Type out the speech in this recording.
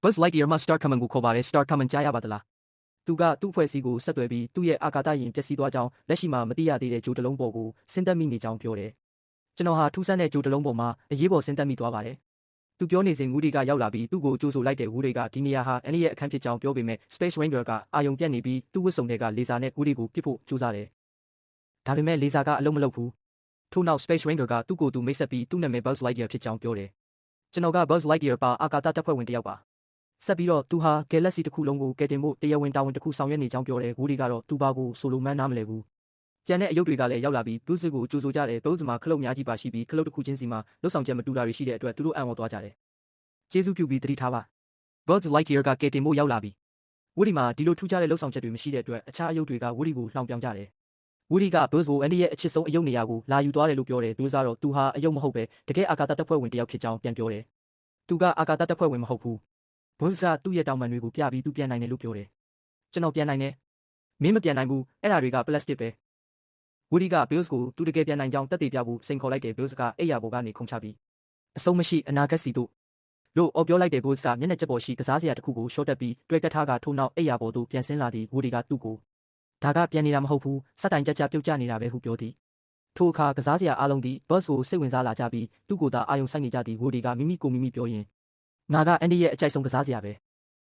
Buzz Lightyear မှ Star Command ကိုခေါ်ပါတယ် Star Command ကြားရပါသလားသူကသူ့အဖွဲ့အစည်းကိုဆက်သွယ်ပြီးသူ့ရဲ့အာကာသယာဉ်ပျက်စီးသွားကြောင်းလက်ရှိမှာမသိရသေးတဲ့ဂျိုတလုံးပေါ်ကိုဆင်းသက်မိနေကြောင်းပြောတယ်ကျွန်တော်ဟာထူးဆန်းတဲ့ဂျိုတလုံးပေါ်မှာအရေးပေါ်ဆင်းသက်မိသွားပါတယ်သူပြောနေစဉ်ဝူဒီကရောက်လာပြီးသူ့ကိုကြိုးဆိုလိုက်တဲ့ဝူဒီကဒီနေရာဟာအန်ဒီရဲ့အခန်းဖြစ်ကြောင်းပြောပေမဲ့ Space Ranger ကအာယုံပြတ်နေပြီးသူ့ဝတ်စုံတွေကလေဆာနဲ့ဝူဒီကိုပစ်ဖို့ကြိုးစားတယ်ဒါပေမဲ့လေဆာကအလုံးမလုံးဘူးထို့နောက် Space Ranger ကသူ့ကိုယ်သူမိတ်ဆက်ပြီးသူ့နာမည် Buzz Lightyear ဖြစ်ကြောင်းပြောတယ်ကျွန်တော်က Buzz Lightyear ပါအာကာသတပ်ဖွဲ့ဝင်တစ်ယောက်ပါဆက်ပြီးတော့သူဟာ Galaxy တစ်ခုလုံးကိုကယ်တင်ဖို့တရားဝင်တာဝန်တစ်ခုဆောင်ရွက်နေကြောင်းပြောတယ်ဝူဒီကတော့သူဘာကိုဆိုလိုမှန်းနားမလည်ဘူးကျန်တဲ့အယုတ်တွေကလည်းရောက်လာပြီး Bruce ကိုကြိုဆိုကြတယ် Bruce မှာခလုတ်များကြီးပါရှိပြီးခလုတ်တစ်ခုချင်းစီမှာလှုပ်ဆောင်ချက်မတူတာတွေရှိတဲ့အတွက်သူတို့အံ့ဩသွားကြတယ်ကျေးဇူးပြုပြီးသတိထားပါ Buzz Lightyear ကကယ်တင်ဖို့ရောက်လာပြီဝူဒီမှာဒီလိုထူးခြားတဲ့လှုပ်ဆောင်ချက်တွေမရှိတဲ့အတွက်အခြားအယုတ်တွေကဝူဒီကိုလှောင်ပြောင်ကြတယ်ဝူဒီက Bruce ကိုအန်ဒီရဲ့အချစ်ဆုံးအယုတ်နေရာကိုလာယူသွားတယ်လို့ပြောတယ် Bruce ကတော့သူဟာအယုတ်မဟုတ်ပဲတကယ်အာကာသတပ်ဖွဲ့ဝင်တစ်ယောက်ဖြစ်ကြောင်းပြန်ပြောတယ်သူကအာကာသတပ်ဖွဲ့ဝင်မဟုတ်ဘူးBruce ကသူ့ရဲ့တောင်ပန်တွေကိုပြပြီးသူပြန်နိုင်တယ်လို့ပြောတယ်ကျွန်တော်ပြန်နိုင်တယ်မင်းမပြန်နိုင်ဘူးအဲ့ဒါတွေကပလတ်စတစ်ပဲဝူဒီက Bruce ကိုသူတကယ်ပြန်နိုင်ကြောင်းတက်တည်ပြဖို့စိန်ခေါ်လိုက်တယ် Bruce ကအိယာဘော်ကနေခုန်ချပြီးအဆုံးမရှိအနာဂတ်စီတို့လို့အော်ပြောလိုက်တယ် Bruce ကမျက်နှာကျက်ပေါ်ရှိကစားစရာတစ်ခုကိုရှော့တက်ပြီးတွဲကတ်ထားကထိုးနောက်အိယာဘော်သို့ပြန်ဆင်းလာသည်ဝူဒီကသူ့ကိုဒါကပြန်နေတာမဟုတ်ဘူးစက်တိုင်ကြပြုတ်ကျနေတာပဲဟုပြောသည်ထိုအခါကစားစရာအလုံးသည် Buzz ကိုစိတ်ဝင်စားလာကြပြီးသူ့ကိုယ်သာအာယုံဆိုင်နေကြသည်ဝူဒီကမိမိပြောရင်ငါကအန်ဒီရဲ့အကြိုက်ဆုံးကစားစရာပဲ